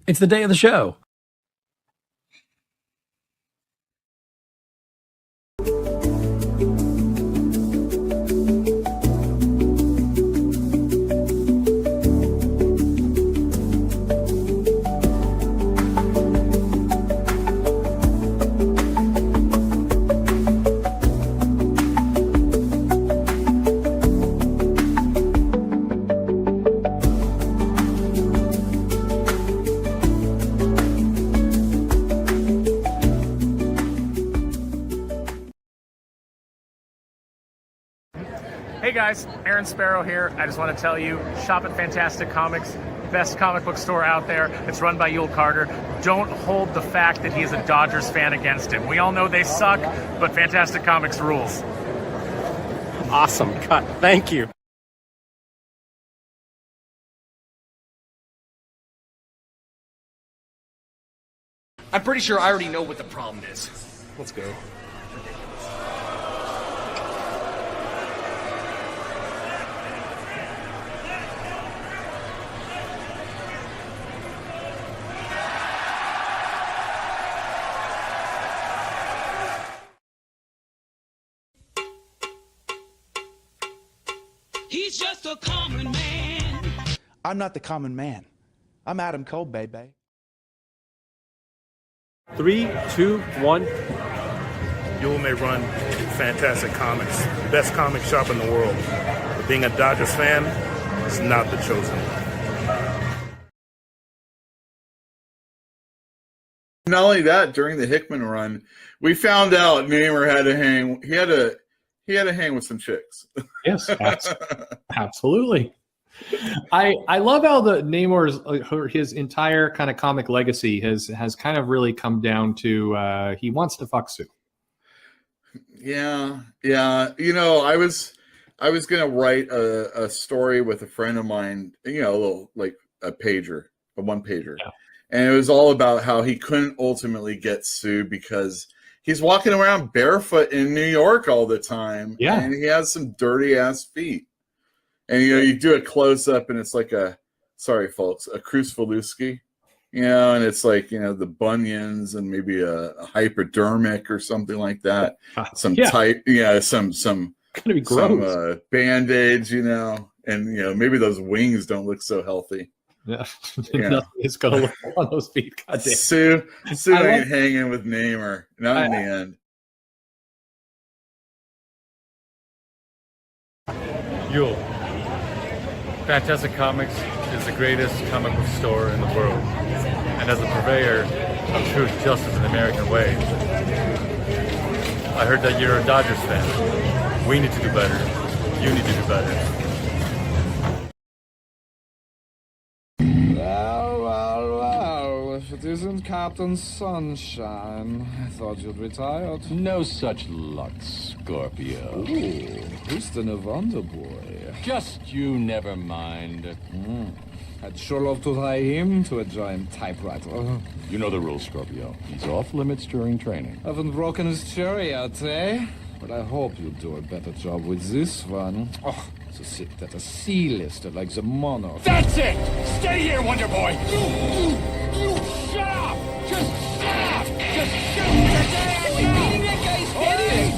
It's the day of the show. Hey guys, Aaron Sparrow here. I just want to tell you, shop at Fantastic Comics, best comic book store out there. It's run by Yul Carter. Don't hold the fact that he's a Dodgers fan against him. We all know they suck, but Fantastic Comics rules. Awesome cut. Thank you. I'm pretty sure I already know what the problem is. Let's go. He's just a common man. I'm not the common man. I'm Adam Cole, baby. 3, 2, 1. Yul may run Fantastic Comics, the best comic shop in the world. But being a Dodgers fan is not the chosen one. Not only that, during the Hickman run, we found out Namor had to hang. He had to hang with some chicks. Yes, absolutely. I love how the Namor's his entire kind of comic legacy has kind of really come down to he wants to fuck Sue. Yeah. You know, I was gonna write a story with a friend of mine. You know, a little like a one pager, Yeah. and it was all about how he couldn't ultimately get Sue because he's walking around barefoot in New York all the time. Yeah. And he has some dirty ass feet. And, you know, you do a close up and it's like sorry, folks, a Krusvaluski, you know, and it's like, you know, the bunions and maybe a hypodermic or something like that. Some tight, some Gonna be gross. some Band-Aids, you know, and, you know, maybe those wings don't look so healthy. Yeah, Yeah. it's gonna look on those feet. God damn. Sue ain't hanging with Namor, not in the end. Yul. Fantastic Comics is the greatest comic book store in the world. And as a purveyor of truth, justice, and the American way, I heard that you're a Dodgers fan. We need to do better. You need to do better. Well, if it isn't Captain Sunshine, I thought you'd retired. No such luck, Scorpio. Ooh, who's the Wonder Boy? Just you, never mind. I'd sure love to tie him to a giant typewriter. You know the rules, Scorpio. He's off limits during training. Haven't broken his cherry yet, eh? But I hope you'll do a better job with this one. Oh, to sit at a C-lister like the monarch. That's it! Stay here, Wonder Boy! You shut up! Just shut up! Just shut your damn mouth! That guy's headed!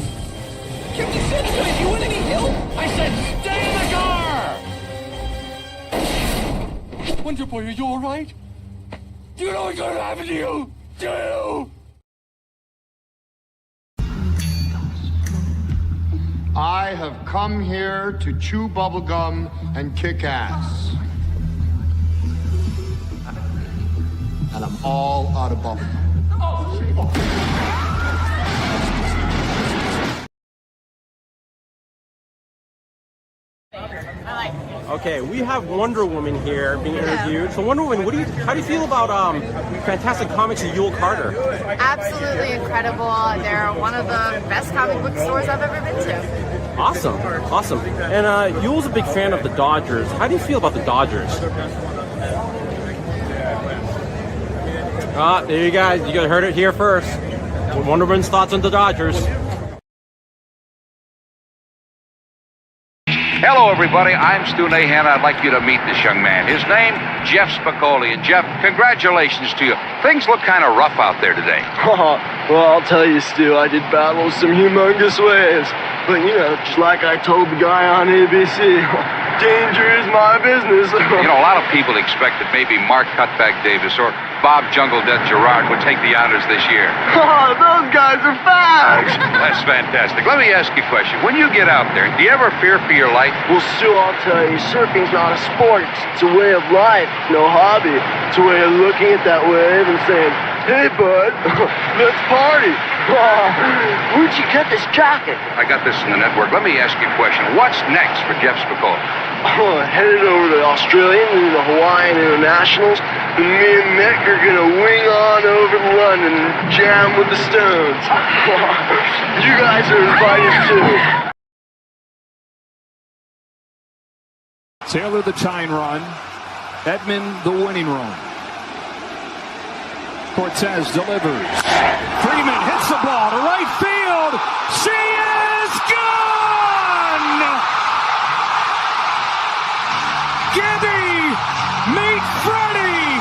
Captain Sunshine, you want any help? I said stay in the car! Wonder Boy, are you alright? Do you know what's gonna happen to you? Do you? I have come here to chew bubblegum and kick ass. And I'm all out of bubblegum. Okay, we have Wonder Woman here being interviewed. So Wonder Woman, how do you feel about Fantastic Comics and Yul Carter? Absolutely incredible. They're one of the best comic book stores I've ever been to. Awesome. And Yul's a big fan of the Dodgers. How do you feel about the Dodgers? There you guys. You guys heard it here first. Wonder Woman's thoughts on the Dodgers. Hello, everybody. I'm Stu Nahan. I'd like you to meet this young man. His name, Jeff Spicoli. And Jeff, congratulations to you. Things look kind of rough out there today. Well, I'll tell you, Stu, I did battle some humongous waves. But, you know, just like I told the guy on ABC, danger is my business. You know, a lot of people expect that maybe Mark Cutback Davis or Bob Jungle Death Gerard would take the honors this year. Oh, those guys are fags. That's fantastic. Let me ask you a question. When you get out there, do you ever fear for your life? Well, Stu, I'll tell you, surfing's not a sport. It's a way of life. It's no hobby. It's a way of looking at that wave and saying, hey, bud, let's party. Where'd you get this jacket? I got this in the network. Let me ask you a question. What's next for Jeff Spicoli? Headed over to the Australian and the Hawaiian Internationals, and me and Nick are gonna wing on over to London and jam with the Stones. You guys are invited too. Taylor the tying run, Edmund the winning run. Cortez delivers. Freeman hits the ball to right field. She is gone! Gibby, meet Freddie!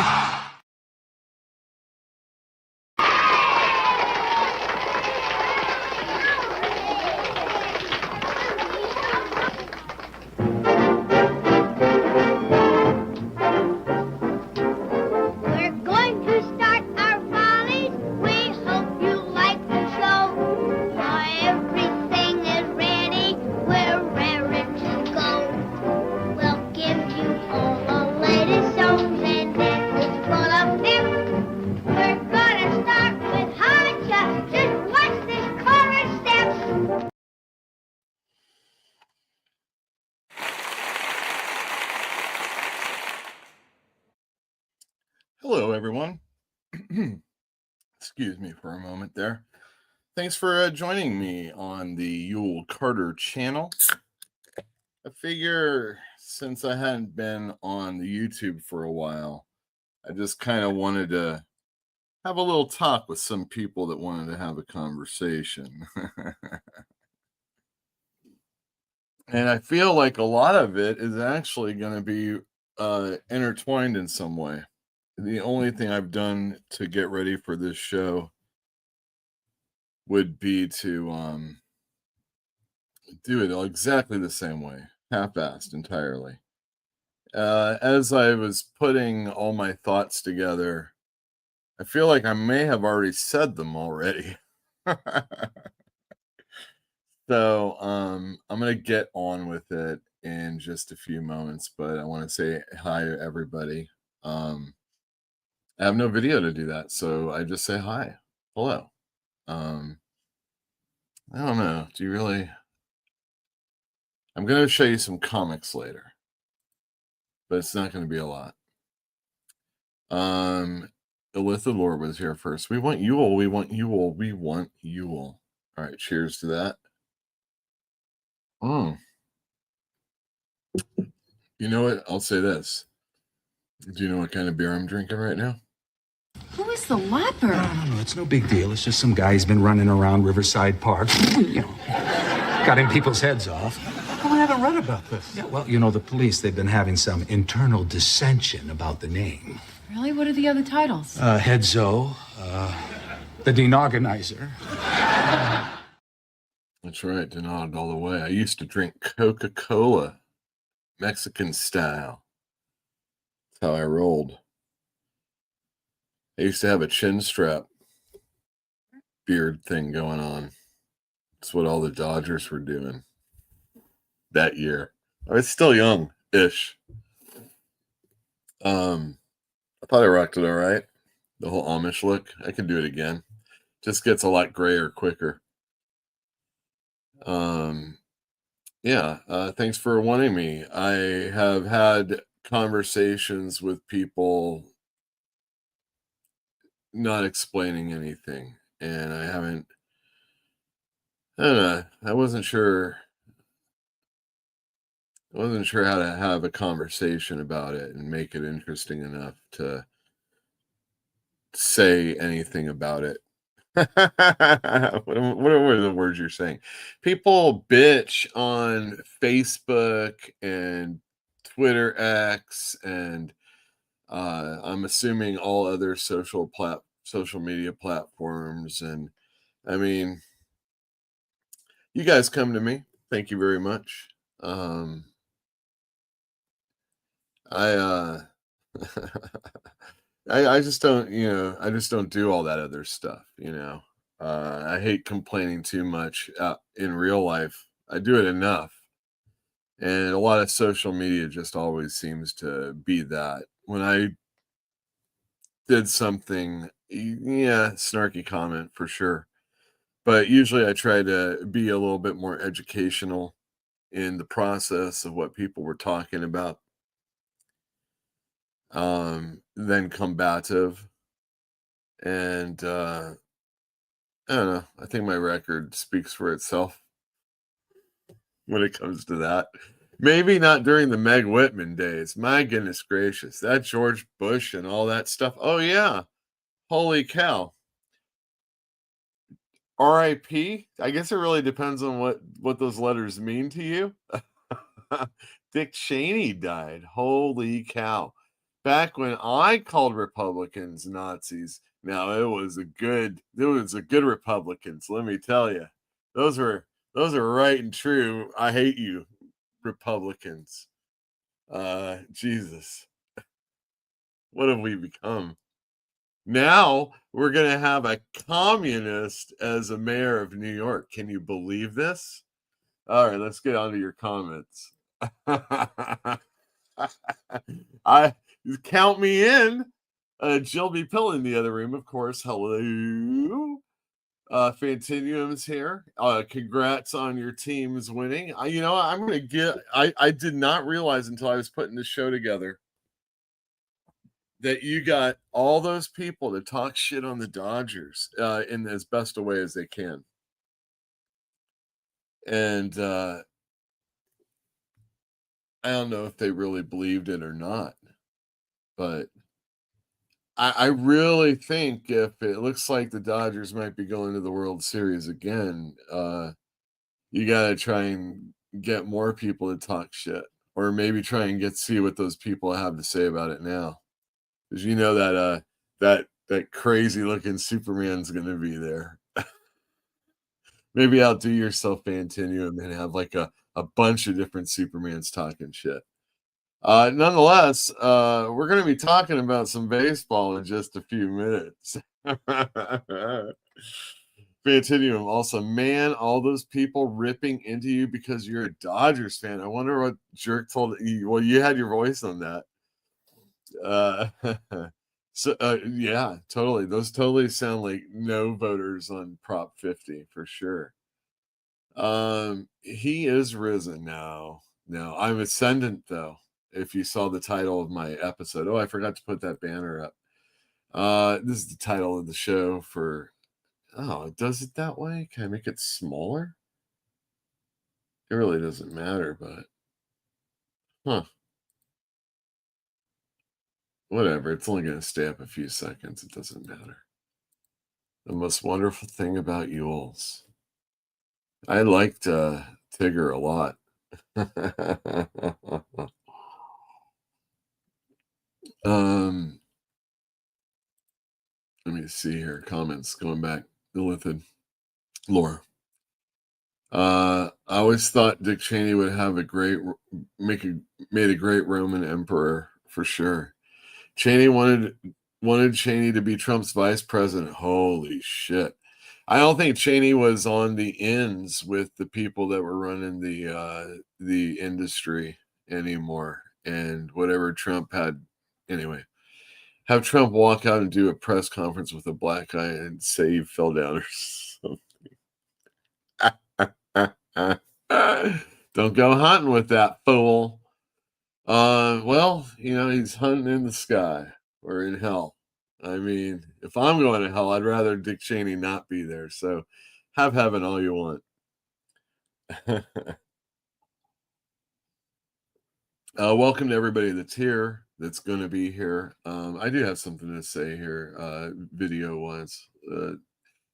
We're going to start our volleys. We hope you like the show. Everything is ready. We're raring to go. We'll give you all the latest songs and it's gonna fit. We're gonna start with Hacha. Just watch this chorus steps. Hello, everyone. Excuse me for a moment there. Thanks for joining me on the Yule Carter channel. I figure since I hadn't been on the YouTube for a while, I just kind of wanted to have a little talk with some people that wanted to have a conversation. And I feel like a lot of it is actually going to be intertwined in some way. The only thing I've done to get ready for this show would be to do it exactly the same way, half-assed entirely. As I was putting all my thoughts together, I feel like I may have already said them already. So I'm going to get on with it in just a few moments, but I want to say hi to everybody. I have no video to do that, so I just say hi. Hello. I don't know. Do you really? I'm going to show you some comics later, but it's not going to be a lot. Elitha Lord was here first. We want Yule. We want Yule. We want Yule. All right. Cheers to that. You know what? I'll say this. Do you know what kind of beer I'm drinking right now? Who is the leper? No, it's no big deal. It's just some guy who's been running around Riverside Park, you know, cutting people's heads off. Oh, I haven't read about this. Yeah, well, you know, the police, they've been having some internal dissension about the name. Really? What are the other titles? Headzo, the Denogonizer. That's right, Denard all the way. I used to drink Coca-Cola, Mexican style. That's how I rolled. I used to have a chin strap beard thing going on. That's what all the Dodgers were doing that year. I was still young-ish. I thought I rocked it all right. The whole Amish look. I can do it again. Just gets a lot grayer quicker. Thanks for wanting me. I have had conversations with people not explaining anything, and I don't know, I wasn't sure how to have a conversation about it and make it interesting enough to say anything about it. what are the words you're saying? People bitch on Facebook and Twitter X and I'm assuming all other social media platforms. And I mean, you guys come to me. Thank you very much. I I just don't, I just don't do all that other stuff, I hate complaining too much in real life. I do it enough. And a lot of social media just always seems to be that. When I did something, yeah, snarky comment for sure. But usually I try to be a little bit more educational in the process of what people were talking about, than combative. And I don't know. I think my record speaks for itself when it comes to that. Maybe not during the Meg Whitman days. My goodness gracious. That George Bush and all that stuff. Oh, yeah. Holy cow. RIP? I guess it really depends on what those letters mean to you. Dick Cheney died. Holy cow. Back when I called Republicans Nazis, now it was a good Republicans, let me tell you. Those are right and true. I hate you, Republicans. Jesus. What have we become? Now we're going to have a communist as a mayor of New York. Can you believe this? All right, let's get on to your comments. I count me in. Jill B. Pill in the other room, of course. Hello. Fantinuum's here. Congrats on your team's winning. I'm going to get. I did not realize until I was putting the show together that you got all those people to talk shit on the Dodgers in as best a way as they can. And I don't know if they really believed it or not, but I really think if it looks like the Dodgers might be going to the World Series again, you got to try and get more people to talk shit, or maybe try and see what those people have to say about it now. Because you know that crazy looking Superman's going to be there. Maybe outdo yourself, Fantinuum, and have like a bunch of different Supermans talking shit. Nonetheless, we're going to be talking about some baseball in just a few minutes. Fantinuum also, man, all those people ripping into you because you're a Dodgers fan. I wonder what jerk told you. Well, you had your voice on that. So yeah, totally. Those totally sound like no voters on Prop 50 for sure. He is risen now. No, I'm Ascendant though. If you saw the title of my episode. Oh, I forgot to put that banner up. This is the title of the show for. Oh, it does it that way? Can I make it smaller? It really doesn't matter, but huh. Whatever. It's only going to stay up a few seconds. It doesn't matter. The most wonderful thing about Yules. I liked Tigger a lot. Let me see here. Comments going back. Illithid. Laura. I always thought Dick Cheney would have made a great Roman emperor for sure. Cheney wanted Cheney to be Trump's vice president. Holy shit. I don't think Cheney was on the ends with the people that were running the industry anymore. And whatever Trump had, anyway, have Trump walk out and do a press conference with a black guy and say he fell down or something. Don't go hunting with that fool. Well, he's hunting in the sky or in hell. I mean, if I'm going to hell, I'd rather Dick Cheney not be there. So have heaven all you want. Welcome to everybody that's here, that's going to be here. I do have something to say here, video-wise.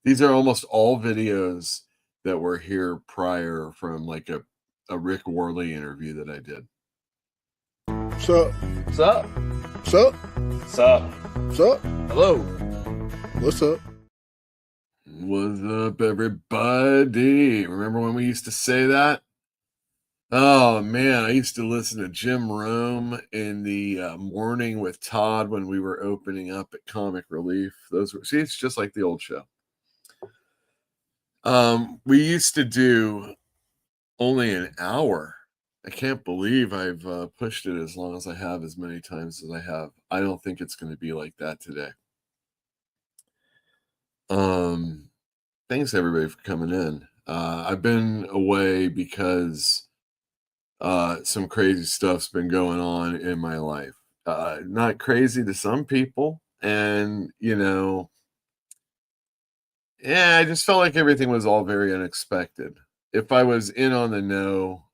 These are almost all videos that were here prior from like a Rick Worley interview that I did. Sup? Sup? Sup? Sup? Sup? Hello. What's up? What's up, everybody? Remember when we used to say that? Oh man, I used to listen to Jim Rome in the morning with Todd when we were opening up at Comic Relief. See, it's just like the old show. We used to do only an hour. I can't believe I've pushed it as long as I have, as many times as I have. I don't think it's going to be like that today. Thanks everybody for coming in. I've been away because some crazy stuff's been going on in my life. Not crazy to some people, and yeah, I just felt like everything was all very unexpected. If I was in on the know,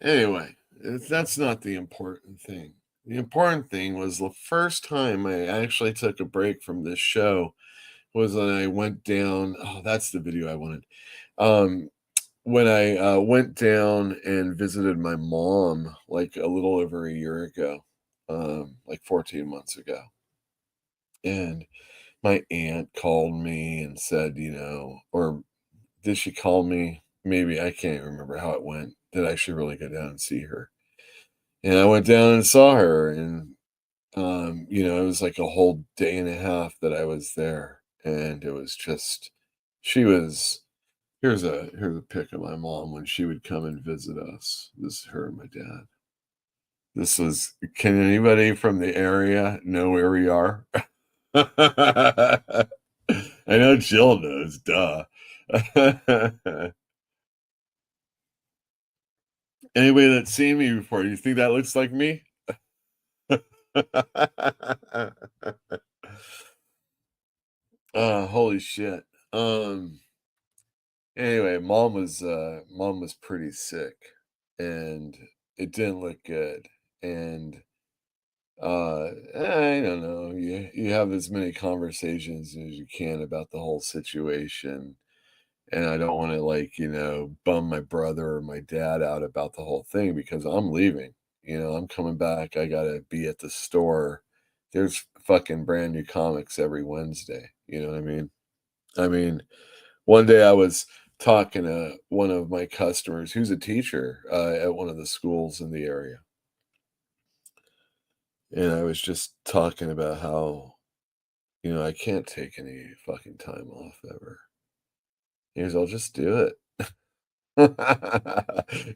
anyway, that's not the important thing. The important thing was the first time I actually took a break from this show was when I went down. Oh, that's the video I wanted. When I went down and visited my mom like a little over a year ago, like 14 months ago. And my aunt called me and said, or did she call me? Maybe, I can't remember how it went, that I should really go down and see her. And I went down and saw her, and it was like a whole day and a half that I was there. And it was just, here's a pic of my mom when she would come and visit us. This is her and my dad. Can anybody from the area know where we are? I know Jill knows, duh. Anybody that's seen me before, you think that looks like me? Holy shit. Anyway, mom was pretty sick, and it didn't look good. And I don't know. You have as many conversations as you can about the whole situation. And I don't want to bum my brother or my dad out about the whole thing because I'm leaving. I'm coming back. I gotta be at the store. There's fucking brand new comics every Wednesday. You know what I mean? I mean, one day I was talking to one of my customers who's a teacher at one of the schools in the area. And I was just talking about how, I can't take any fucking time off ever. He goes, I'll just do it.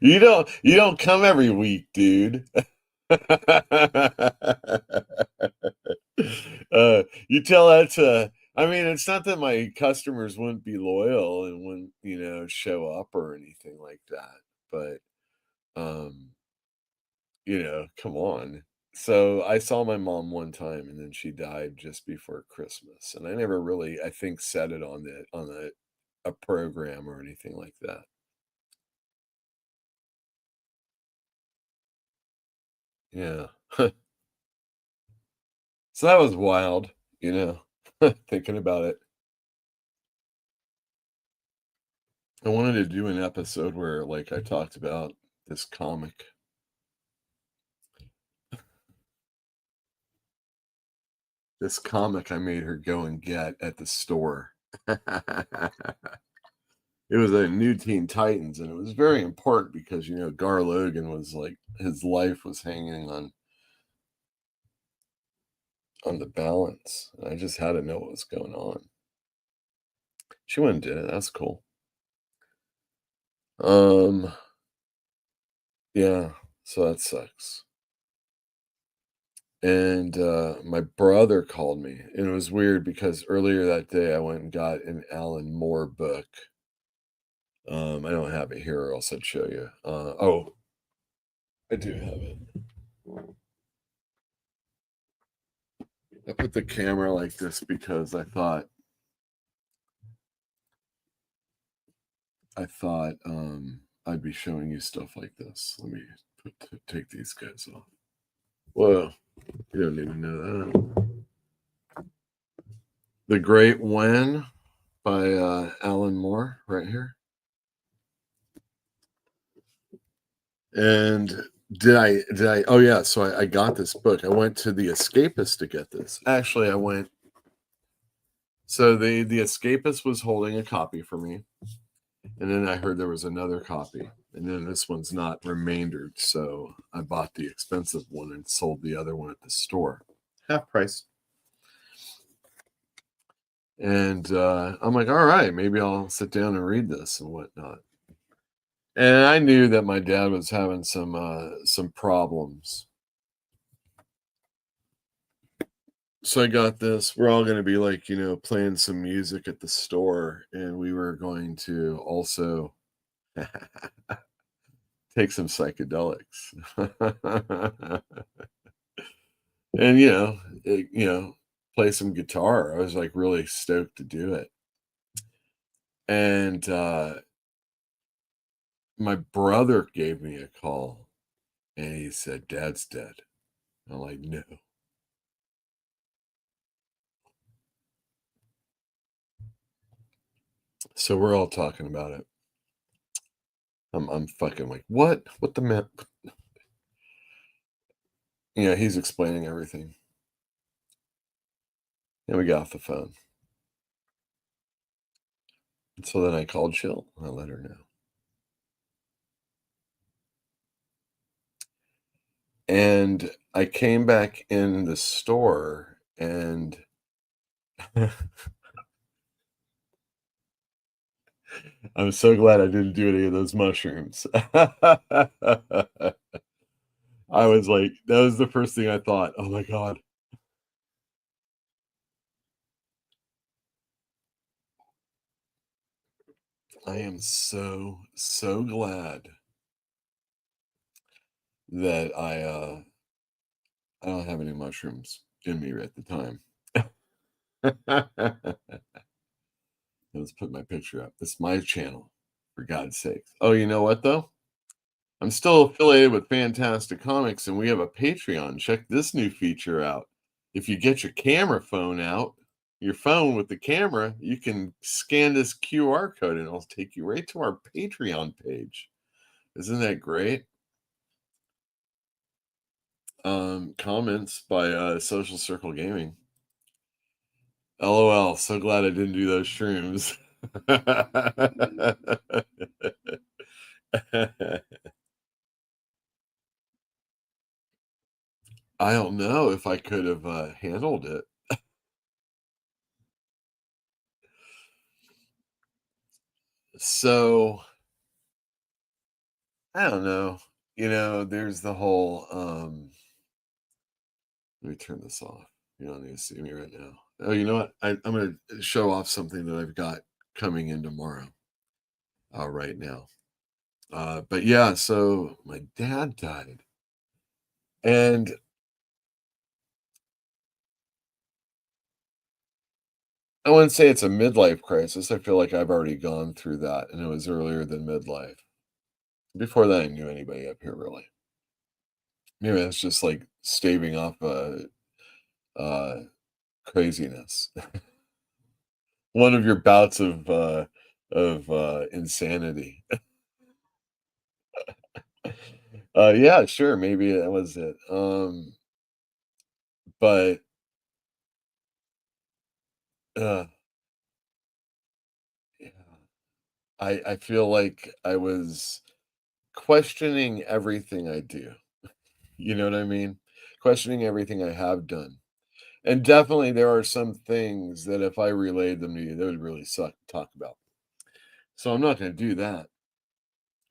You don't come every week, dude. You tell that to, I mean, it's not that my customers wouldn't be loyal and wouldn't, show up or anything like that, but come on. So I saw my mom one time, and then she died just before Christmas, and I never really, I think, said it on a program or anything like that. Yeah. So that was wild, thinking about it. I wanted to do an episode where, like, I talked about this comic. This comic I made her go and get at the store. It was a New Teen Titans, and it was very important because, Gar Logan was like, his life was hanging on the balance. I just had to know what was going on. She went and did it. That's cool. Yeah, so that sucks. And my brother called me, and it was weird because earlier that day I went and got an Alan Moore book. I don't have it here, or else I'd show you. Oh, I do have it. I put the camera like this because I thought I'd be showing you stuff like this. Let me take these guys off. Whoa, you don't even know that. The Great When by Alan Moore right here. And oh yeah, so I got this book. I went to The Escapist to get this. Actually, so the Escapist was holding a copy for me. And then I heard there was another copy. And then this one's not remaindered, so I bought the expensive one and sold the other one at the store. Half price. And I'm like, all right, maybe I'll sit down and read this and whatnot. And I knew that my dad was having some problems. So I got this. We're all going to be like, playing some music at the store, and we were going to also take some psychedelics. And play some guitar. I was like really stoked to do it. And my brother gave me a call and he said, "Dad's dead." I'm like, "No." So we're all talking about it. I'm fucking like, what the man? He's explaining everything. And we got off the phone. And so then I called Jill and I let her know. And I came back in the store and I'm so glad I didn't do any of those mushrooms. I was like, that was the first thing I thought. Oh my God. I am so glad that I don't have any mushrooms in me at the time. Let's put my picture up. It's my channel, for God's sakes. Oh, you know what though? I'm still affiliated with Fantastic Comics, and we have a Patreon. Check this new feature out. If you get your camera phone out, your phone with the camera, you can scan this QR code and it'll take you right to our Patreon page. Isn't that great? Comments by Social Circle Gaming. LOL, so glad I didn't do those shrooms. I don't know if I could have handled it. So, I don't know. There's the whole let me turn this off. You don't need to see me right now. Oh, you know what? I'm going to show off something that I've got coming in tomorrow. Right now. But yeah, so my dad died. And I wouldn't say it's a midlife crisis. I feel like I've already gone through that, and it was earlier than midlife. Before that, I knew anybody up here, really. Maybe that's just like staving off craziness. One of your bouts of insanity. Yeah, sure, maybe that was it. But yeah, I feel like I was questioning everything I do. You know what I mean? Questioning everything I have done. And definitely there are some things that if I relayed them to you, they would really suck to talk about. So I'm not going to do that.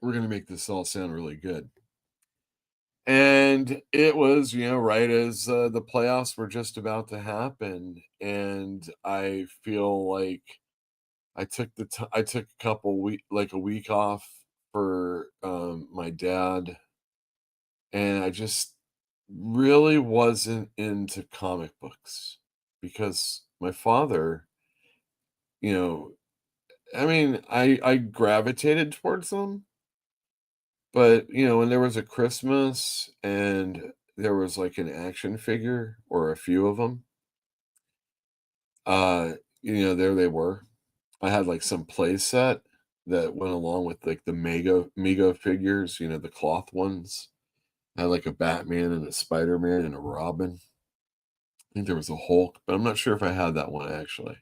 We're going to make this all sound really good. And it was, right as the playoffs were just about to happen. And I feel like I took a a week off for my dad. And I just really wasn't into comic books because my father, I gravitated towards them, but when there was a Christmas and there was like an action figure or a few of them, There they were. I had like some play set that went along with like the Mego figures, the cloth ones. I had like a Batman and a Spider-Man and a Robin. I think there was a Hulk, but I'm not sure if I had that one actually.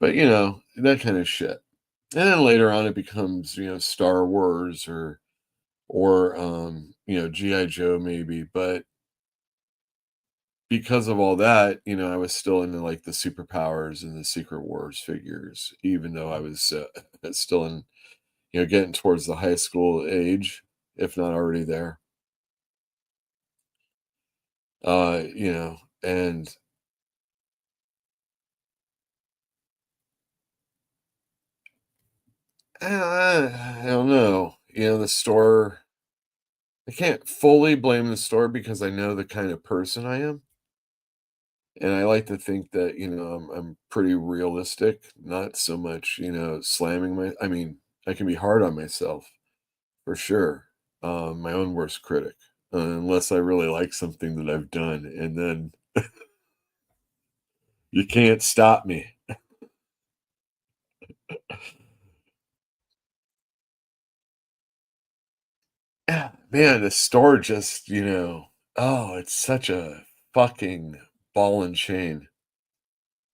But that kind of shit. And then later on it becomes, Star Wars or G.I. Joe maybe. But because of all that, I was still into like the superpowers and the Secret Wars figures, even though I was still in, getting towards the high school age, if not already there. And I don't know. The store, I can't fully blame the store because I know the kind of person I am. And I like to think that, I'm pretty realistic, not so much, I mean, I can be hard on myself for sure. My own worst critic, unless I really like something that I've done, and then you can't stop me. Yeah, man, the store just, oh, it's such a fucking ball and chain.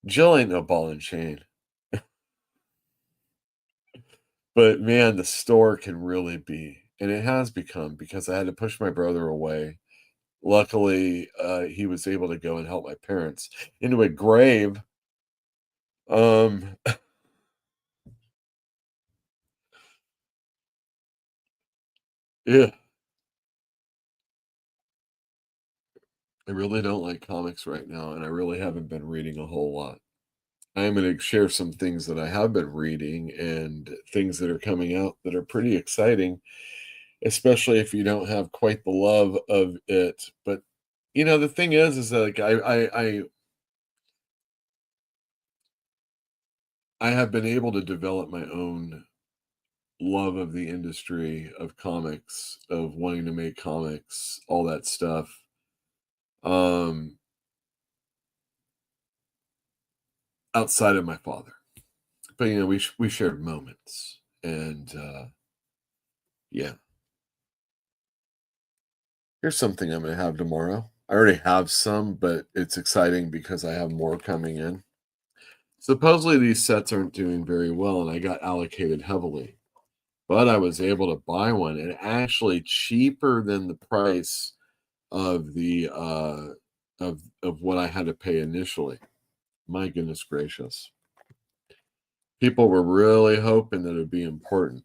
Jill ain't no ball and chain. But man, the store can really be, and it has become because I had to push my brother away. Luckily, he was able to go and help my parents into a grave. Um, yeah, I really don't like comics right now, and I really haven't been reading a whole lot. I'm going to share some things that I have been reading and things that are coming out that are pretty exciting, especially if you don't have quite the love of it. But the thing is that like I have been able to develop my own love of the industry of comics, of wanting to make comics, all that stuff. Um, Outside of my father, but we shared moments, and yeah. Here's something I'm going to have tomorrow. I already have some, but it's exciting because I have more coming in. Supposedly these sets aren't doing very well, and I got allocated heavily. But I was able to buy one, and actually cheaper than the price of the of what I had to pay initially. My goodness gracious. People were really hoping that it'd be important.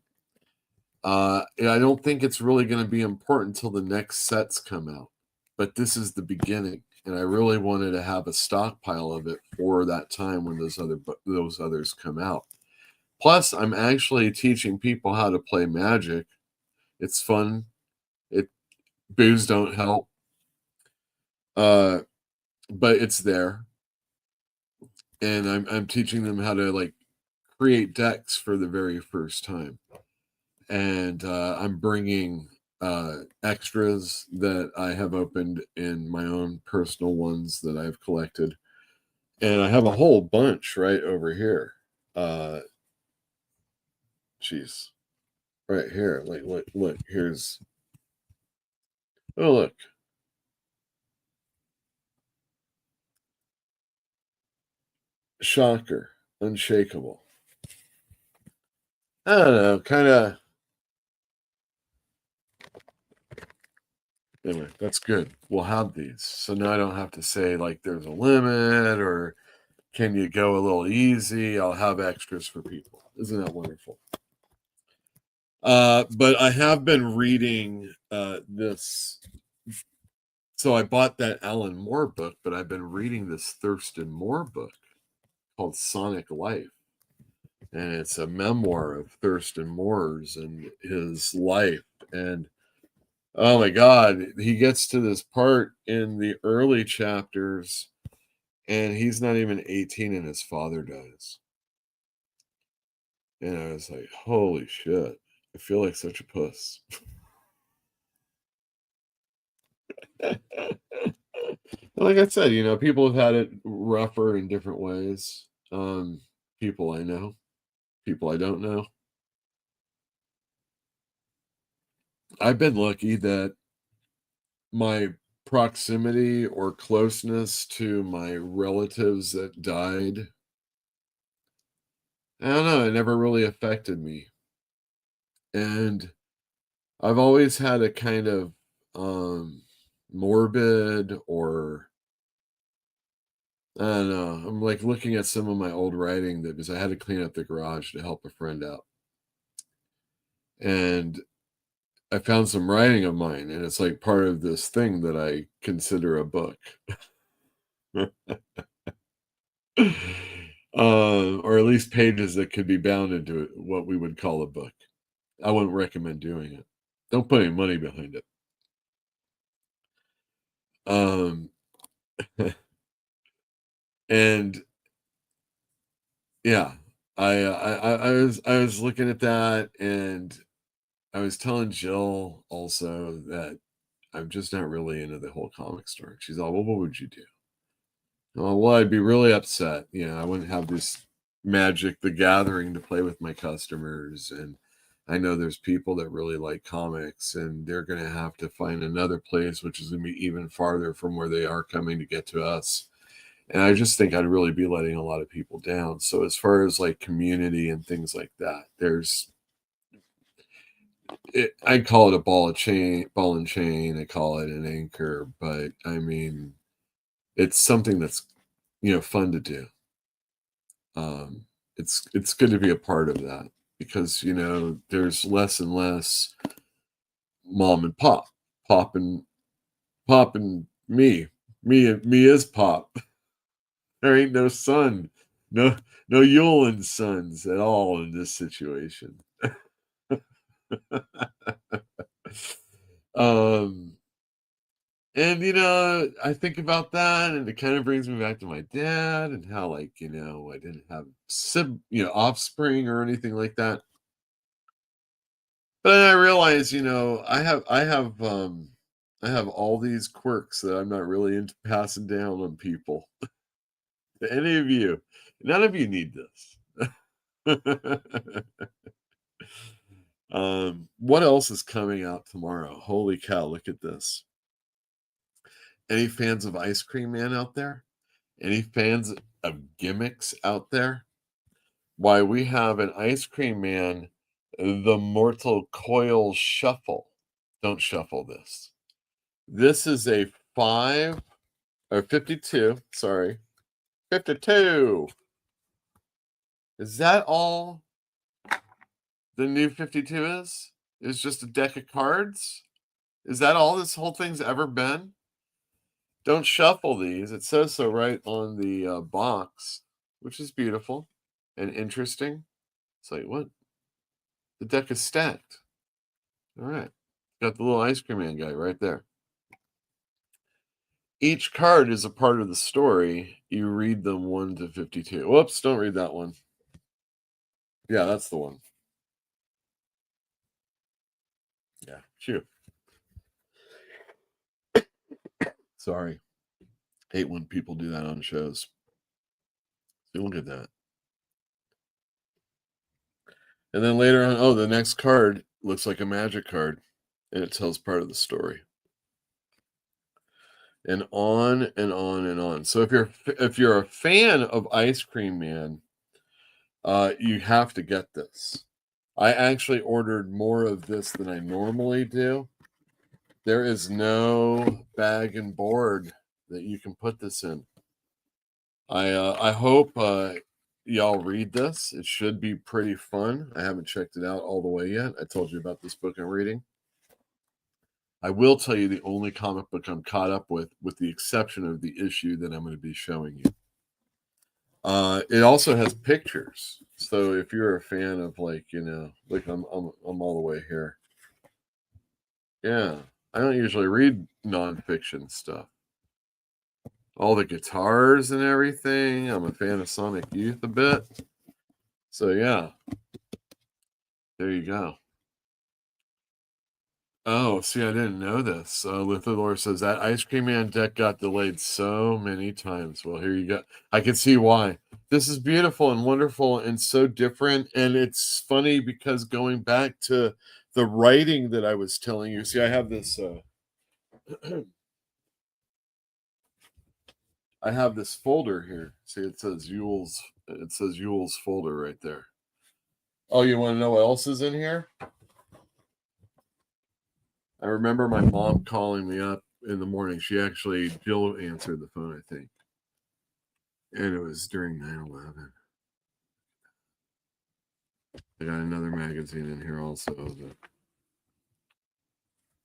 I don't think it's really going to be important until the next sets come out. But this is the beginning, and I really wanted to have a stockpile of it for that time when those others come out. Plus, I'm actually teaching people how to play Magic. It's fun. Booze don't help, but it's there, and I'm teaching them how to like create decks for the very first time, and I'm bringing extras that I have opened in my own personal ones that I've collected. And I have a whole bunch right over here. Jeez. Right here. Like, look, here's. Oh, look. Shocker. Unshakable. I don't know. Kind of. Anyway, that's good. We'll have these. So now I don't have to say, like, there's a limit or can you go a little easy? I'll have extras for people. Isn't that wonderful? But I have been reading this. So I bought that Alan Moore book, but I've been reading this Thurston Moore book called Sonic Life. And it's a memoir of Thurston Moore's and his life. And oh my God, he gets to this part in the early chapters, and he's not even 18 and his father dies. And I was like, holy shit, I feel like such a puss. Like I said, people have had it rougher in different ways. People I know, people I don't know. I've been lucky that my proximity or closeness to my relatives that died, I don't know, it never really affected me. And I've always had a kind of morbid, or I don't know. I'm like looking at some of my old writing that, because I had to clean up the garage to help a friend out. And I found some writing of mine, and it's like part of this thing that I consider a book. Or at least pages that could be bound into what we would call a book. I wouldn't recommend doing it. Don't put any money behind it. Um, and yeah, I was looking at that, and I was telling Jill also that I'm just not really into the whole comic store. She's all, well, what would you do? Oh, well, I'd be really upset. I wouldn't have this Magic the Gathering to play with my customers. And I know there's people that really like comics, and they're going to have to find another place, which is going to be even farther from where they are coming to get to us. And I just think I'd really be letting a lot of people down. So as far as like community and things like that, I call it a ball and chain. I call it an anchor, but I mean, it's something that's, fun to do. It's good to be a part of that, because there's less and less mom and pop and me is pop. There ain't no son, no Yule and sons at all in this situation. um And I think about that, and it kind of brings me back to my dad and how, like, I didn't have offspring or anything like that. But then I realize, I have all these quirks that I'm not really into passing down on people. To any of you, none of you need this. What else is coming out tomorrow? Holy cow! Look at this. Any fans of Ice Cream Man out there? Any fans of gimmicks out there? Why, we have an Ice Cream Man, the Mortal Coil Shuffle. Don't shuffle this. This is a 52. Sorry, 52. Is that all the new 52 is? Is just a deck of cards? Is that all this whole thing's ever been? Don't shuffle these. It says so right on the box, which is beautiful and interesting. It's like, what? The deck is stacked. All right. Got the little Ice Cream Man guy right there. Each card is a part of the story. You read them 1 to 52. Whoops, don't read that one. Yeah, that's the one. Yeah, shoot. Sorry. Hate when people do that on shows. See, look at that. And then later on, the next card looks like a magic card, and it tells part of the story. And on and on and on. So if you're a fan of Ice Cream Man, you have to get this. I actually ordered more of this than I normally do. There is no bag and board that you can put this in. I hope y'all read this. It should be pretty fun. I haven't checked it out all the way yet. I told you about this book I'm reading. I will tell you the only comic book I'm caught up with the exception of the issue that I'm going to be showing you. It also has pictures. So if you're a fan of, like, like I'm all the way here. Yeah, I don't usually read nonfiction stuff. All the guitars and everything. I'm a fan of Sonic Youth a bit. So yeah, there you go. Oh, see, I didn't know this. Lithidor says that Ice Cream Man deck got delayed so many times. Well, here you go. I can see why. This is beautiful and wonderful and so different. And it's funny because going back to the writing that I was telling you, see, I have this. I have this folder here. See, it says Yule's. It says Yule's folder right there. Oh, you want to know what else is in here? I remember my mom calling me up in the morning. Jill answered the phone, I think. And it was during 9/11. I got another magazine in here also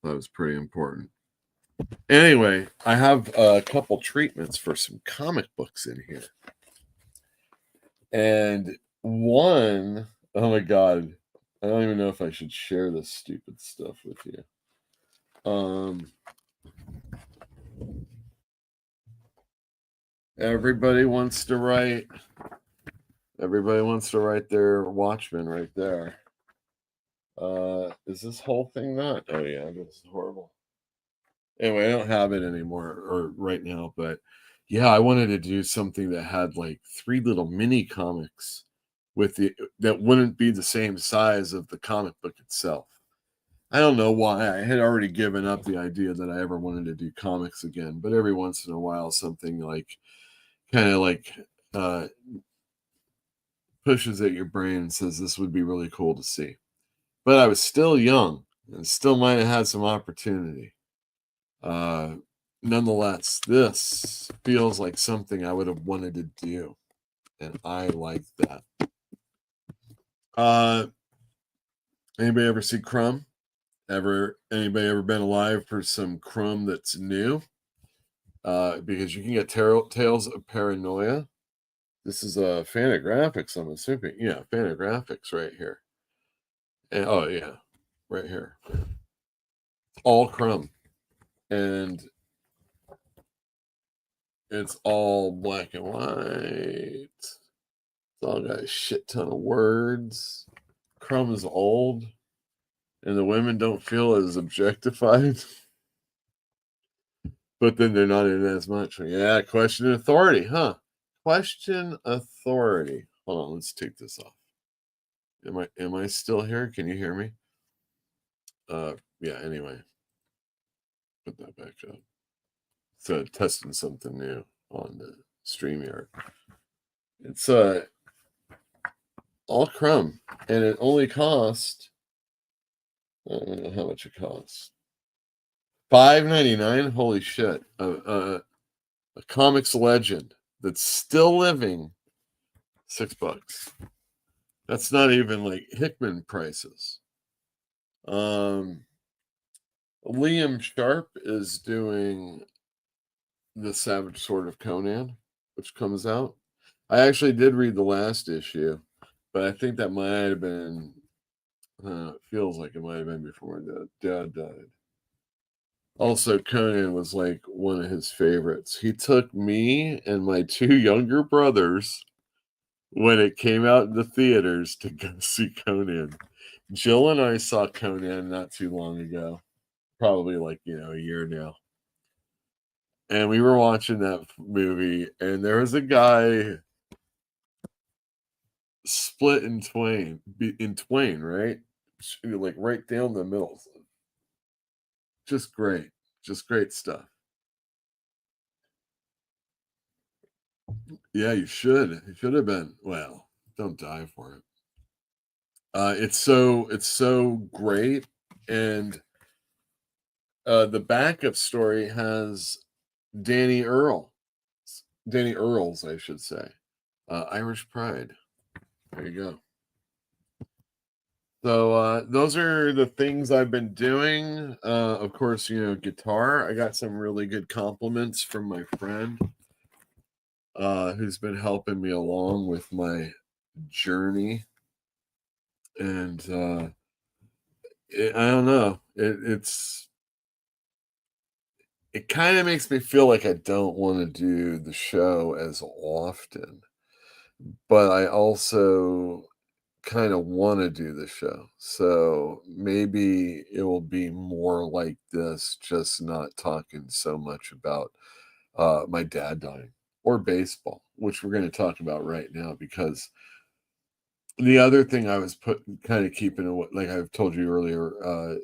that was pretty important. Anyway, I have a couple treatments for some comic books in here. And one, oh my God, I don't even know if I should share this stupid stuff with you. Everybody wants to write their Watchmen right there. Is this whole thing not? Oh yeah, this is horrible. Anyway, I don't have it anymore or right now, but yeah, I wanted to do something that had like 3 little mini comics that wouldn't be the same size of the comic book itself. I don't know why. I had already given up the idea that I ever wanted to do comics again, but every once in a while something like kind of like pushes at your brain and says this would be really cool to see. But I was still young and still might have had some opportunity. Nonetheless, this feels like something I would have wanted to do, and I like that. Anybody ever see Crumb? Anybody ever been alive for some Crumb that's new? Because you can get Tales of Paranoia. This is a Fantagraphics, I'm assuming. Yeah, Fantagraphics right here. And, oh yeah, right here. All Crumb. And it's all black and white. It's all got a shit ton of words. Crumb is old, and the women don't feel as objectified. But then they're not in as much. Yeah, question authority, huh? Question authority. Hold on, let's take this off. Am I still here? Can you hear me? Yeah, anyway. Put that back up. So testing something new on the StreamYard. It's all Crumb, and it only cost, I don't know how much it costs. $5.99. Holy shit! A comics legend that's still living. $6. That's not even like Hickman prices. Liam Sharp is doing The Savage Sword of Conan, which comes out. I actually did read the last issue, but I think that might have been, it feels like it might have been before my dad died. Also, Conan was like one of his favorites. He took me and my 2 younger brothers when it came out in the theaters to go see Conan. Jill and I saw Conan not too long ago, probably like, a year now. And we were watching that movie, and there was a guy split in twain, right? Like right down the middle. Just great stuff. Yeah, you should have been. Well, don't die for it. It's so great, and the backup story has Danny Earls, I should say. Irish Pride. There you go. So those are the things I've been doing. Of course, guitar. I got some really good compliments from my friend who's been helping me along with my journey. And I don't know. It kind of makes me feel like I don't want to do the show as often. But I also kind of want to do the show. So maybe it will be more like this, just not talking so much about my dad dying or baseball, which we're going to talk about right now, because the other thing I was kind of keeping, like I've told you earlier,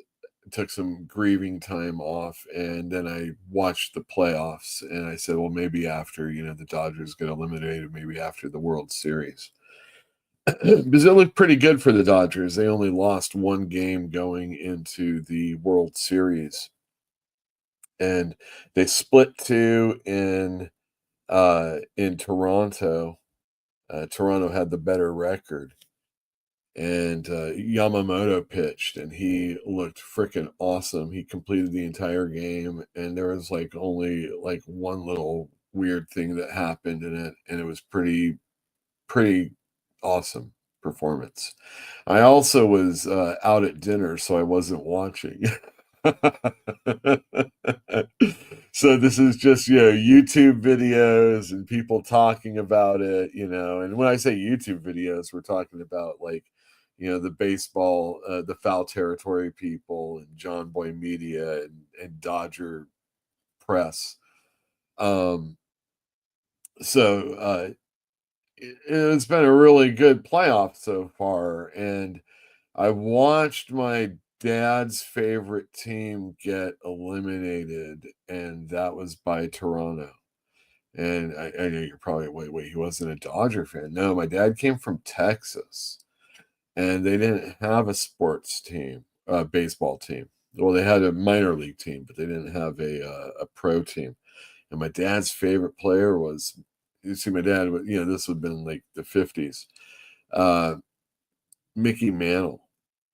took some grieving time off, and then I watched the playoffs, and I said, well, maybe after, the Dodgers get eliminated, maybe after the World Series. Because it looked pretty good for the Dodgers. They only lost one game going into the World Series, and they split two in Toronto. Toronto had the better record, and Yamamoto pitched, and he looked freaking awesome. He completed the entire game, and there was only one little weird thing that happened in it, and it was pretty awesome performance. I also was out at dinner, so I wasn't watching. So this is just, YouTube videos and people talking about it, and when I say YouTube videos, we're talking about the baseball, the foul territory people, and John Boy Media, and Dodger Press. So it's been a really good playoff so far, and I watched my dad's favorite team get eliminated, and that was by Toronto. And I know you're probably, wait, he wasn't a Dodger fan. No, my dad came from Texas, and they didn't have a sports team, baseball team. Well, they had a minor league team, but they didn't have a pro team. And my dad's favorite player was, you see, my dad, this would have been like the 50s. Mickey Mantle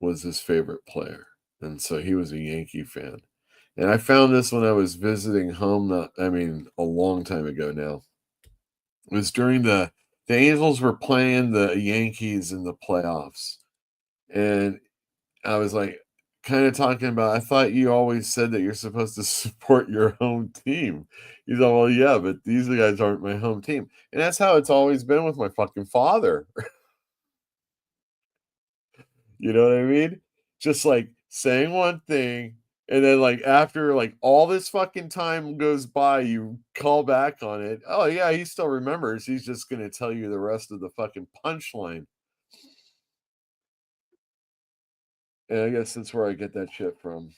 was his favorite player. And so he was a Yankee fan. And I found this when I was visiting home, a long time ago now. It was during the Angels were playing the Yankees in the playoffs. And I was kind of talking about, I thought you always said that you're supposed to support your home team. He's like, well, yeah, but these guys aren't my home team. And that's how it's always been with my fucking father. You know what I mean? Just saying one thing, and then after all this fucking time goes by, you call back on it. Oh yeah, he still remembers. He's just gonna tell you the rest of the fucking punchline. And I guess that's where I get that shit from.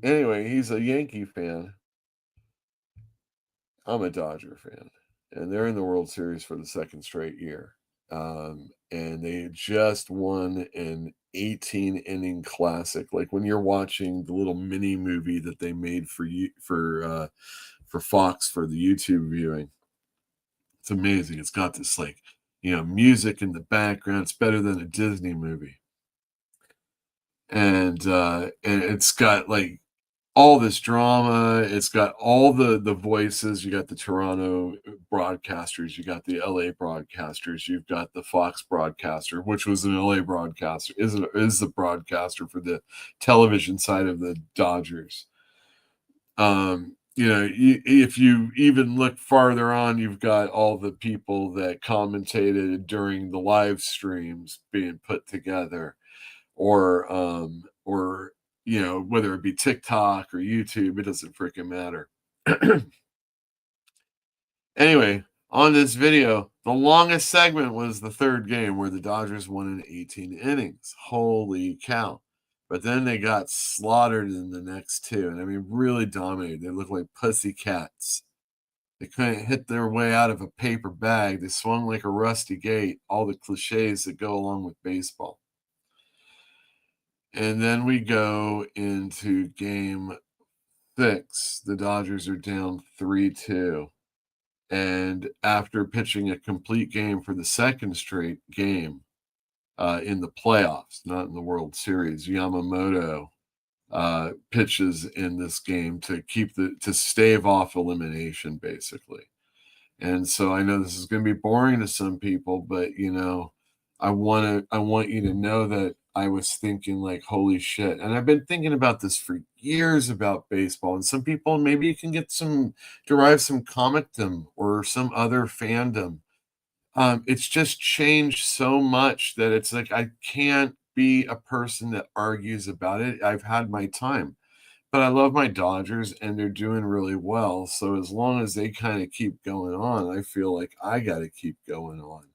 Anyway, he's a Yankee fan. I'm a Dodger fan, and they're in the World Series for the second straight year. And they just won an 18-inning classic. Like when you're watching the little mini movie that they made for Fox for the YouTube viewing, it's amazing. It's got this music in the background. It's better than a Disney movie, and it's got all this drama. It's got all the voices. You got the Toronto broadcasters, you got the LA broadcasters, you've got the Fox broadcaster, which was an LA broadcaster, is the broadcaster for the television side of the Dodgers. If you even look farther on, you've got all the people that commentated during the live streams being put together, or whether it be TikTok or YouTube, it doesn't freaking matter. Anyway, on this video, the longest segment was the third game where the Dodgers won in 18 innings. Holy cow. But then they got slaughtered in the next two. And really dominated. They looked like pussycats. They couldn't hit their way out of a paper bag. They swung like a rusty gate. All the cliches that go along with baseball. And then we go into game 6. The Dodgers are down 3-2. And after pitching a complete game for the second straight game in the playoffs, not in the World Series, Yamamoto pitches in this game to stave off elimination, basically. And so I know this is going to be boring to some people, but I want you to know that I was thinking holy shit. And I've been thinking about this for years about baseball. And some people, maybe you can derive some comicdom or some other fandom it's just changed so much that it's like I can't be a person that argues about it. I've had my time. But I love my Dodgers, and they're doing really well. So as long as they kind of keep going on, I feel like I got to keep going on.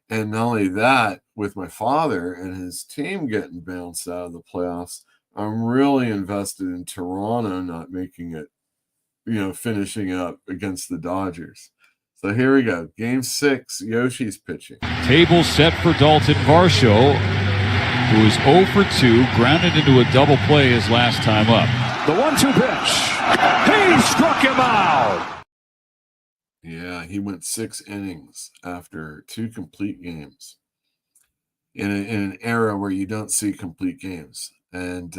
And not only that, with my father and his team getting bounced out of the playoffs, I'm really invested in Toronto not making it, finishing up against the Dodgers. So here we go. Game 6, Yoshi's pitching. Table set for Dalton Varsho, who is 0 for 2, grounded into a double play his last time up. The 1-2 pitch. He struck him out. Yeah, he went 6 innings after 2 complete games in an era where you don't see complete games. And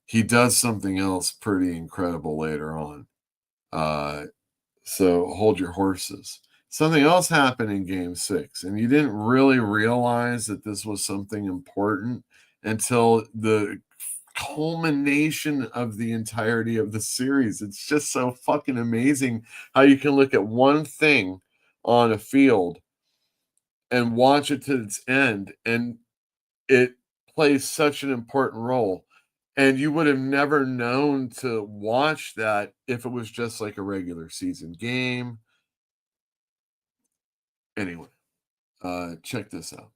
he does something else pretty incredible later on. So hold your horses. Something else happened in Game 6, and you didn't really realize that this was something important until the culmination of the entirety of the series. It's just so fucking amazing how you can look at one thing on a field and watch it to its end, and it plays such an important role. And you would have never known to watch that if it was just like a regular season game. Anyway, check this out.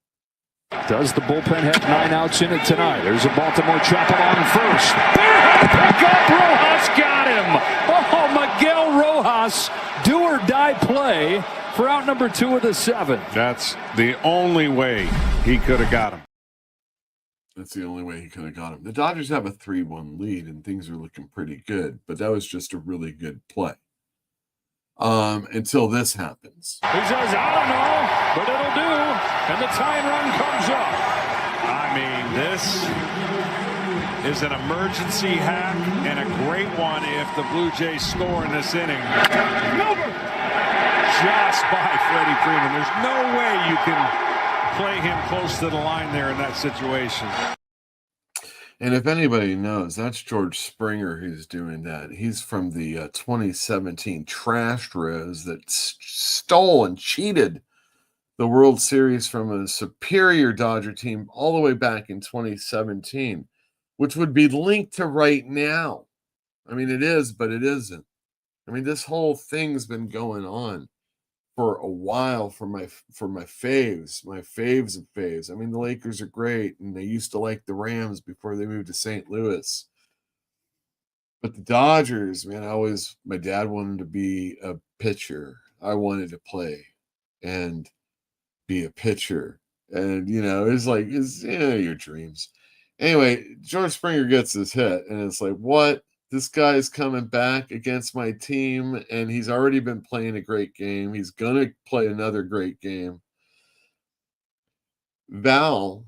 Does the bullpen have 9 outs in it tonight? There's a Baltimore chop along first. Pick up, Rojas got him. Oh, Miguel Rojas, do or die play for out number 2 of the 7th. That's the only way he could have got him. That's the only way he could have got him. The Dodgers have a 3-1 lead, and things are looking pretty good, but that was just a really good play. Until this happens. He says, I don't know, but it'll do. And the tying run comes up. I mean, this is an emergency hack and a great one if the Blue Jays score in this inning. Just by Freddie Freeman. There's no way you can play him close to the line there in that situation. And if anybody knows, that's George Springer who's doing that. He's from the 2017 Astros that stole and cheated the World Series from a superior Dodger team all the way back in 2017, which would be linked to right now. I mean, it is, but it isn't. I mean, this whole thing's been going on for a while for my faves of faves. I mean, the Lakers are great, and they used to like the Rams before they moved to St. Louis. But the Dodgers, man, my dad wanted to be a pitcher. I wanted to play and be a pitcher. And, it's like, your dreams. Anyway, George Springer gets his hit, and it's like, what? This guy's coming back against my team, and he's already been playing a great game. He's going to play another great game. Val,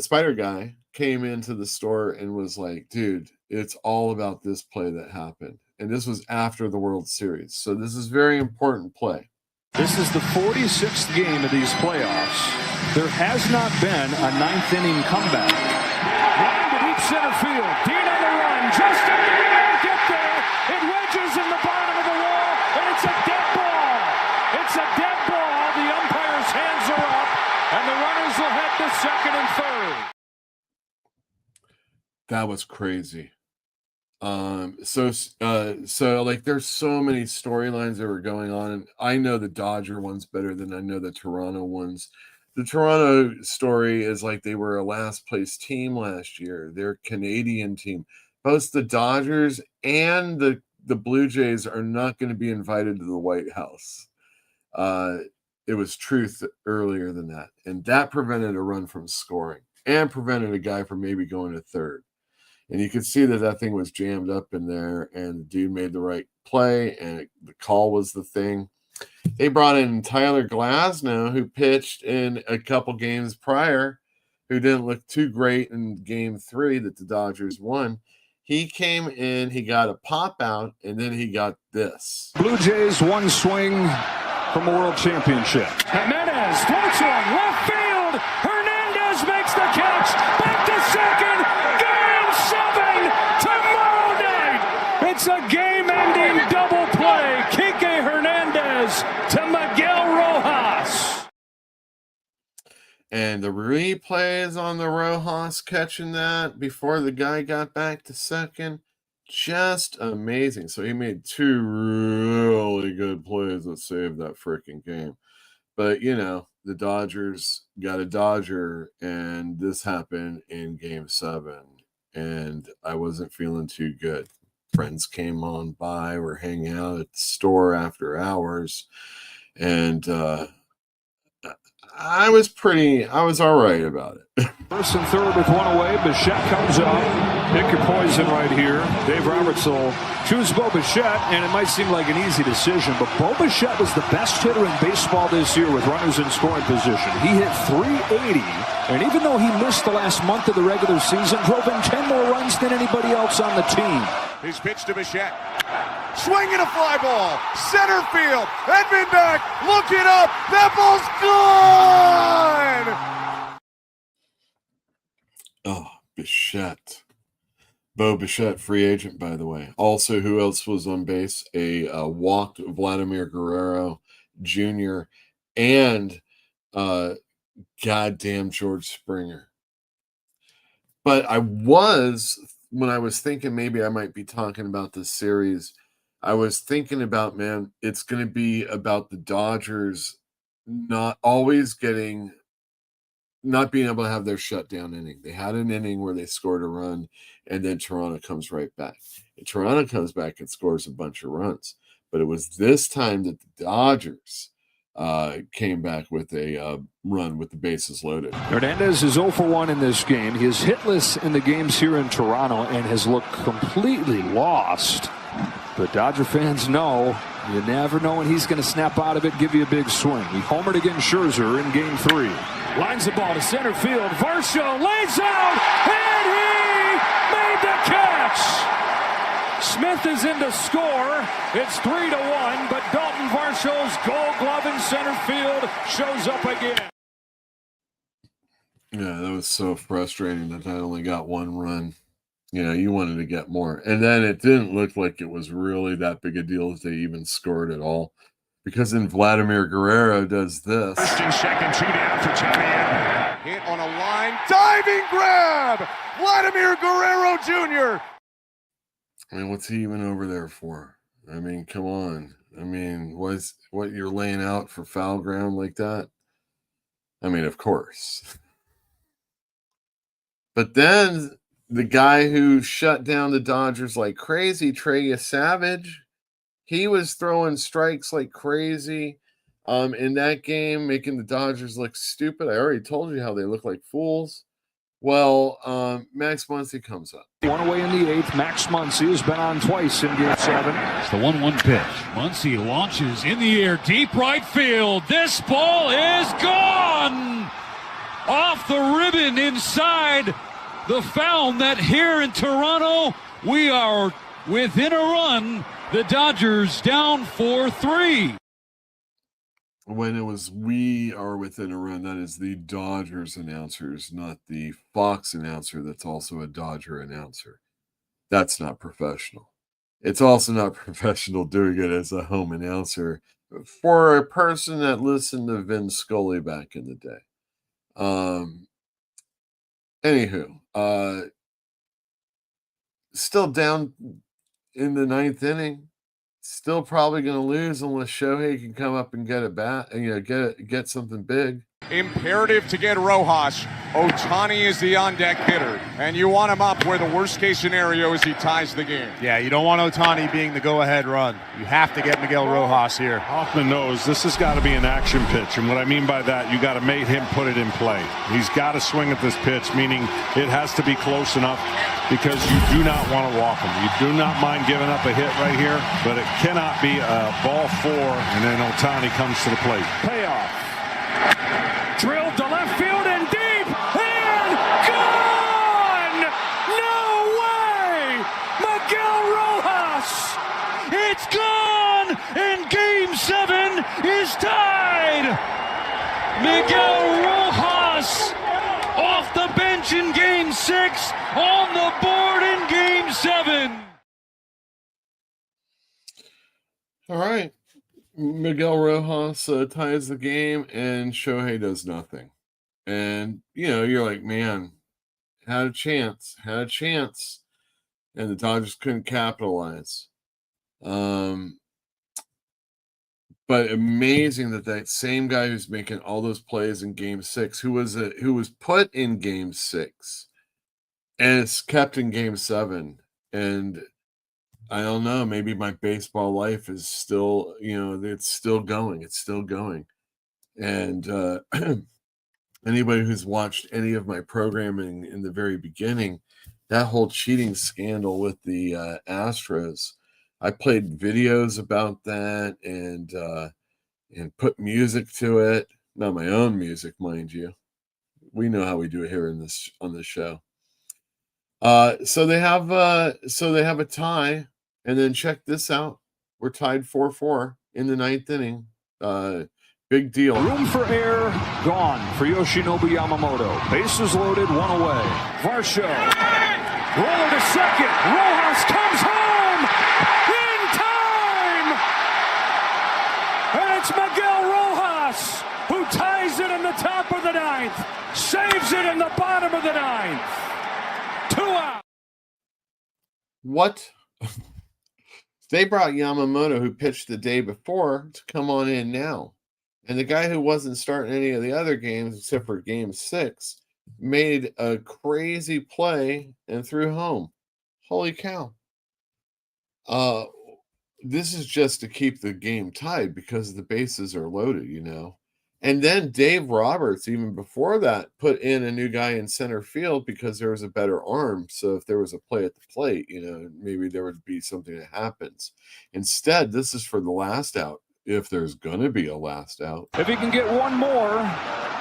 Spider Guy, came into the store and was like, dude, it's all about this play that happened. And this was after the World Series. So this is very important play. This is the 46th game of these playoffs. There has not been a 9th inning comeback. Line to deep center field. Dean on the run. Justin can't get there. It wedges in the bottom of the wall, and it's a dead ball. It's a dead ball. The umpire's hands are up, and the runners will head to second and third. That was crazy. So like there's so many storylines that were going on, and I know the Dodger one's better than I know the Toronto ones. The Toronto story is like they were a last place team last year. They're a Canadian team. Both the Dodgers and the Blue Jays are not going to be invited to the White House. It was truth earlier than that, and that prevented a run from scoring and prevented a guy from maybe going to third. And you could see that thing was jammed up in there, and the dude made the right play, and the call was the thing. They brought in Tyler Glasnow, who pitched in a couple games prior, who didn't look too great in Game 3 that the Dodgers won. He came in, he got a pop out, and then he got this. Blue Jays one swing from a world championship. Jimenez floats one, left field. Hernandez makes the catch. Back to second. Game 7 tomorrow night. It's a game-ending double play. Kike Hernandez to Miguel Rojas. And the replays on the Rojas catching that before the guy got back to second, just amazing. So he made 2 really good plays that saved that freaking game. But, the Dodgers got a Dodger, and this happened in Game 7, and I wasn't feeling too good. Friends came on by, we're hanging out at the store after hours, and I was all right about it. First and third with one away. Bichette comes up. Pick your poison right here. Dave Roberts will choose Bo Bichette, and it might seem like an easy decision, but Bo Bichette was the best hitter in baseball this year with runners in scoring position. He hit .380, and even though he missed the last month of the regular season, drove in 10 more runs than anybody else on the team. His pitch to Bichette. Swinging a fly ball. Center field. Edmund back. Looking up. That ball's gone! Oh, Bichette. Bo Bichette, free agent, by the way. Also, who else was on base? A walked Vladimir Guerrero Jr. and goddamn George Springer. But when I was thinking maybe I might be talking about this series, I was thinking about, man, it's going to be about the Dodgers not being able to have their shutdown inning. They had an inning where they scored a run, and then Toronto comes right back. And Toronto comes back and scores a bunch of runs. But it was this time that the Dodgers came back with a run with the bases loaded. Hernandez is 0 for 1 in this game. He is hitless in the games here in Toronto and has looked completely lost. But Dodger fans know you never know when he's going to snap out of it, give you a big swing. He homered against Scherzer in Game 3. Lines the ball to center field. Varsho lays out, and he made the catch. Smith is in to score. It's 3-1, but Dalton Varsho's Gold Glove in center field shows up again. Yeah, that was so frustrating that I only got 1 run. You wanted to get more. And then it didn't look like it was really that big a deal if they even scored at all. Because then Vladimir Guerrero does this. First and second, 2 down for Tamiami. Hit on a line. Diving grab! Vladimir Guerrero Jr. I mean, what's he even over there for? I mean, come on. I mean, what you're laying out for foul ground like that? I mean, of course. But then the guy who shut down the Dodgers like crazy, Trey Savage, he was throwing strikes like crazy in that game, making the Dodgers look stupid. I already told you how they look like fools. Well, Max Muncy comes up. One away in the 8th. Max Muncy has been on twice in Game 7. It's the 1-1 pitch. Muncy launches in the air, deep right field. This ball is gone! Off the ribbon inside the foul net here in Toronto. We are within a run. The Dodgers down 4-3. When it was we are within a run, that is the Dodgers announcers, not the Fox announcer that's also a Dodger announcer. That's not professional. It's also not professional doing it as a home announcer for a person that listened to Vin Scully back in the day. Anywho, still down in the 9th inning. Still probably going to lose unless Shohei can come up and get it back, get something big. Imperative to get Rojas. Ohtani is the on-deck hitter, and you want him up where the worst-case scenario is he ties the game. Yeah, you don't want Ohtani being the go-ahead run. You have to get Miguel Rojas here. Hoffman knows this has got to be an action pitch, and what I mean by that, you got to make him put it in play. He's got to swing at this pitch, meaning it has to be close enough because you do not want to walk him. You do not mind giving up a hit right here, but it cannot be a ball 4, and then Ohtani comes to the plate. Payoff. Drilled to left field and deep, and gone! No way! Miguel Rojas! It's gone, and Game 7 is tied! Miguel Rojas off the bench in Game 6, on the board in Game 7. All right. Miguel Rojas ties the game, and Shohei does nothing. And, you're like, man, had a chance, and the Dodgers couldn't capitalize. But amazing that same guy who's making all those plays in Game 6, who was put in Game 6, and it's kept in Game 7, and I don't know, maybe my baseball life is still, it's still going. And anybody who's watched any of my programming in the very beginning, that whole cheating scandal with the Astros, I played videos about that and put music to it. Not my own music, mind you. We know how we do it here on this show. So they have a tie, and then check this out. We're tied 4-4 in the ninth inning. Big deal. Room for error gone for Yoshinobu Yamamoto. Bases loaded, one away. Varsho. Roller to second. Rojas comes home in time. And it's Miguel Rojas who ties it in the top of the ninth. Saves it in the bottom of the ninth. 2 out. What? They brought Yamamoto, who pitched the day before, to come on in now. And the guy who wasn't starting any of the other games except for Game 6 made a crazy play and threw home. Holy cow. This is just to keep the game tied because the bases are loaded, And then Dave Roberts, even before that, put in a new guy in center field because there was a better arm. So if there was a play at the plate, maybe there would be something that happens. Instead, this is for the last out. If there's going to be a last out. If he can get one more,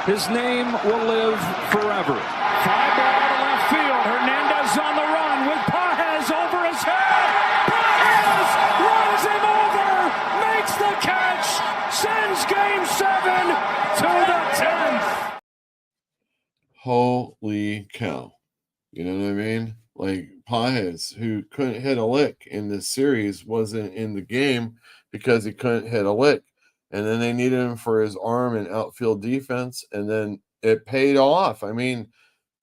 his name will live forever. Fly ball to left field. Hernandez on the run with Pages over his head. Pages runs him over, makes the catch, sends Game 7 to the 10th. Holy cow. You know what I mean? Like Pages, who couldn't hit a lick in this series, wasn't in the game because he couldn't hit a lick. And then they needed him for his arm and outfield defense, and then it paid off. I mean,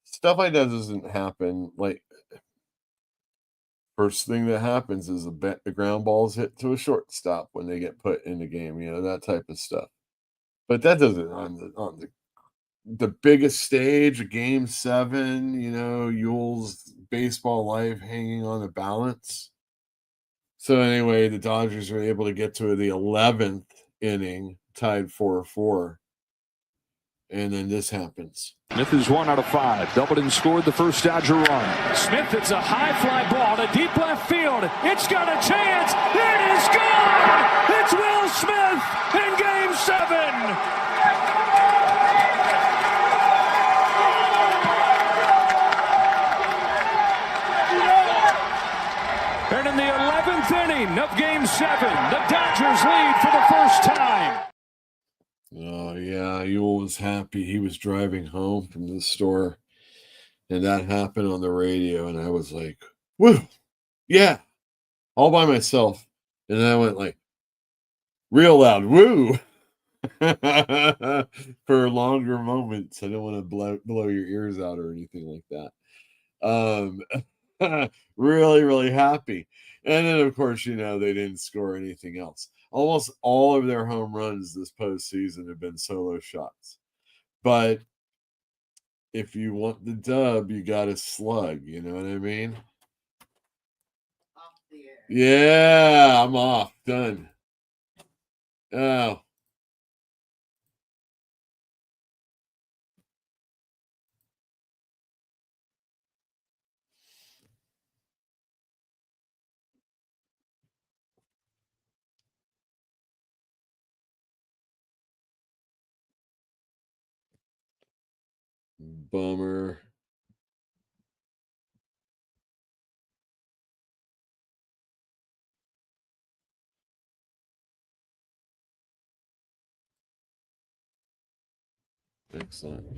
stuff like that doesn't happen. Like, first thing that happens is the ground balls hit to a shortstop when they get put in the game, that type of stuff. But that doesn't on the biggest stage, Game 7, Yule's baseball life hanging on the balance. So anyway, the Dodgers were able to get to the 11th inning, tied 4-4. And then this happens. Smith is 1 out of 5. Doubled and scored the first Dodger run. Smith hits a high fly ball to deep left field. It's got a chance. It is gone. It's Will Smith in Game 7. And in the 11th inning of Game 7, the Dodgers lead for the first time. Oh, yeah, Yule was happy. He was driving home from the store, and that happened on the radio, and I was like, woo, yeah, all by myself. And then I went like, real loud, woo, for longer moments. I don't want to blow your ears out or anything like that. Really, really happy. And then, of course, they didn't score anything else. Almost all of their home runs this postseason have been solo shots. But if you want the dub, you got to slug. You know what I mean? Off the air. Yeah, I'm off. Done. Oh. Bummer. Excellent.